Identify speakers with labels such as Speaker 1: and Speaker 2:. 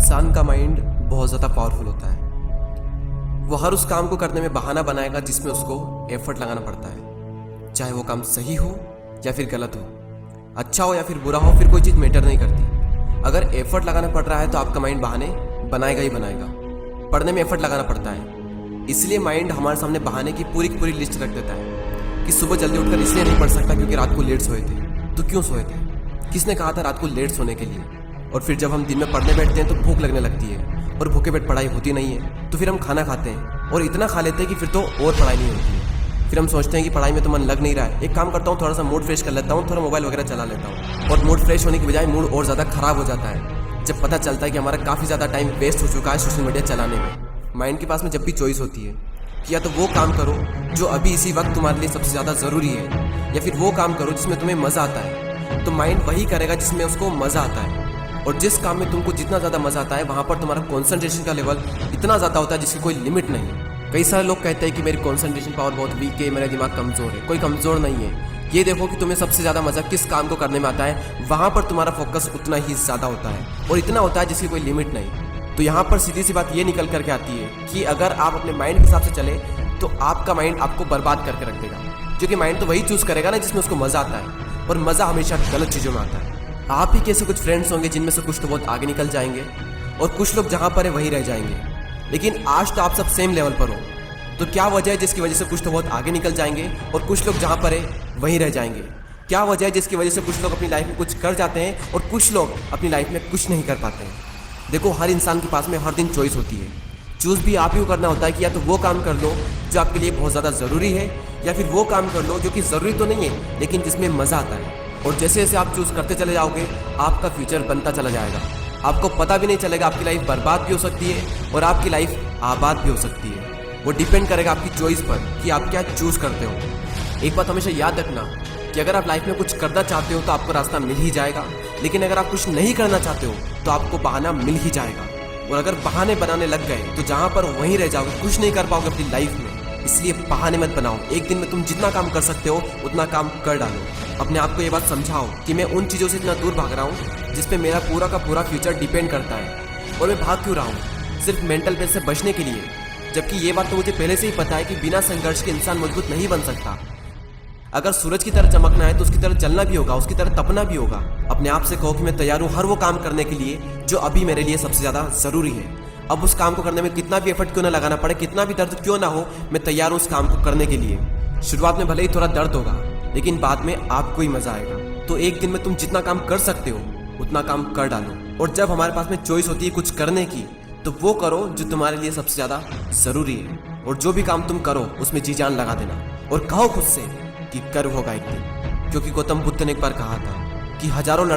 Speaker 1: इंसान का माइंड बहुत ज़्यादा पावरफुल होता है। वो हर उस काम को करने में बहाना बनाएगा जिसमें उसको एफर्ट लगाना पड़ता है, चाहे वो काम सही हो या फिर गलत हो, अच्छा हो या फिर बुरा हो, फिर कोई चीज़ मैटर नहीं करती। अगर एफर्ट लगाना पड़ रहा है तो आपका माइंड बहाने बनाएगा ही बनाएगा। पढ़ने में एफर्ट लगाना पड़ता है, इसलिए माइंड हमारे सामने बहाने की पूरी लिस्ट रख देता है कि सुबह जल्दी उठकर इसलिए नहीं पढ़ सकता क्योंकि रात को लेट सोए थे। तो क्यों सोए थे? किसने कहा था रात को लेट सोने के लिए? और फिर जब हम दिन में पढ़ने बैठते हैं तो भूख लगने लगती है और भूखे पेट पढ़ाई होती नहीं है, तो फिर हम खाना खाते हैं और इतना खा लेते हैं कि फिर तो और पढ़ाई नहीं होती है। फिर हम सोचते हैं कि पढ़ाई में तो मन लग नहीं रहा है, एक काम करता हूँ, थोड़ा सा मूड फ्रेश कर लेता हूँ, थोड़ा मोबाइल वगैरह चला लेता हूँ, और मूड फ्रेश होने की बजाय मूड और ज़्यादा खराब हो जाता है जब पता चलता है कि हमारा काफ़ी ज़्यादा टाइम वेस्ट हो चुका है सोशल मीडिया चलाने में। माइंड के पास में जब भी चॉइस होती है कि या तो वो काम करो जो अभी इसी वक्त तुम्हारे लिए सबसे ज़्यादा ज़रूरी है, या फिर वो काम करो जिसमें तुम्हें मज़ा आता है, तो माइंड वही करेगा जिसमें उसको मज़ा आता है। और जिस काम में तुमको जितना ज़्यादा मज़ा आता है वहाँ पर तुम्हारा कॉन्सेंट्रेशन का लेवल इतना ज़्यादा होता है जिसकी कोई लिमिट नहीं है। कई सारे लोग कहते हैं कि मेरी कॉन्सेंट्रेशन पावर बहुत वीक है, मेरा दिमाग कमज़ोर है। कोई कमज़ोर नहीं है। ये देखो कि तुम्हें सबसे ज़्यादा मज़ा किस काम को करने में आता है, वहाँ पर तुम्हारा फोकस उतना ही ज़्यादा होता है और इतना होता है जिसकी कोई लिमिट नहीं। तो यहाँ पर सीधी सी बात ये निकल करके आती है कि अगर आप अपने माइंड के हिसाब से चले तो आपका माइंड आपको बर्बाद करके रख देगा, क्योंकि माइंड तो वही चूज़ करेगा ना जिसमें उसको मज़ा आता है, और मज़ा हमेशा गलत चीज़ों में आता है। आप ही के ऐसे कुछ फ्रेंड्स होंगे जिनमें से कुछ तो बहुत आगे निकल जाएंगे और कुछ लोग जहाँ पर है वहीं रह जाएंगे। लेकिन आज तो आप सब सेम लेवल पर हो, तो क्या वजह है जिसकी वजह से कुछ तो बहुत आगे निकल जाएंगे और कुछ लोग जहाँ पर है वहीं रह जाएंगे? क्या वजह है जिसकी वजह से कुछ लोग अपनी लाइफ में कुछ कर जाते हैं और कुछ लोग अपनी लाइफ में कुछ नहीं कर पाते हैं? देखो, हर इंसान के पास में हर दिन चॉइस होती है। चूज़ भी आप ही को करना होता है कि या तो वो काम कर लो जो आपके लिए बहुत ज़्यादा ज़रूरी है, या फिर वो काम कर लो जो कि ज़रूरी तो नहीं है लेकिन जिसमें मज़ा आता है। और जैसे जैसे आप चूज़ करते चले जाओगे आपका फ्यूचर बनता चला जाएगा। आपको पता भी नहीं चलेगा, आपकी लाइफ बर्बाद भी हो सकती है और आपकी लाइफ आबाद भी हो सकती है। वो डिपेंड करेगा आपकी चॉइस पर कि आप क्या चूज़ करते हो। एक बात हमेशा याद रखना कि अगर आप लाइफ में कुछ करना चाहते हो तो आपको रास्ता मिल ही जाएगा, लेकिन अगर आप कुछ नहीं करना चाहते हो तो आपको बहाना मिल ही जाएगा। और अगर बहाने बनाने लग गए तो जहाँ पर वहीं रह जाओगे, कुछ नहीं कर पाओगे अपनी लाइफ में। इसलिए बहाने मत बनाओ। एक दिन में तुम जितना काम कर सकते हो उतना काम कर डालो। अपने आप को ये बात समझाओ कि मैं उन चीज़ों से इतना दूर भाग रहा हूँ जिस पे मेरा पूरा का पूरा फ्यूचर डिपेंड करता है, और मैं भाग क्यों रहा हूँ? सिर्फ मेंटल पेन से बचने के लिए। जबकि ये बात तो मुझे पहले से ही पता है कि बिना संघर्ष के इंसान मजबूत नहीं बन सकता। अगर सूरज की तरह चमकना है तो उसकी तरह जलना भी होगा, उसकी तरह तपना भी होगा। अपने आप से कहो कि मैं तैयार हूँ हर वो काम करने के लिए जो अभी मेरे लिए सबसे ज़्यादा ज़रूरी है। अब उस काम को करने में कितना भी एफर्ट क्यों ना लगाना पड़े, कितना भी दर्द क्यों ना हो, मैं तैयार हूँ उस काम को करने के लिए। शुरुआत में भले ही थोड़ा दर्द होगा लेकिन बाद में आपको ही मज़ा आएगा। तो एक दिन में तुम जितना काम कर सकते हो उतना काम कर डालो। और जब हमारे पास में चॉइस होती है कुछ करने की, तो वो करो जो तुम्हारे लिए सबसे ज़्यादा ज़रूरी है। और जो भी काम तुम करो उसमें जी जान लगा देना और कहो खुद से कि कर्व होगा एक दिन। क्योंकि गौतम बुद्ध ने एक बार कहा था कि हजारों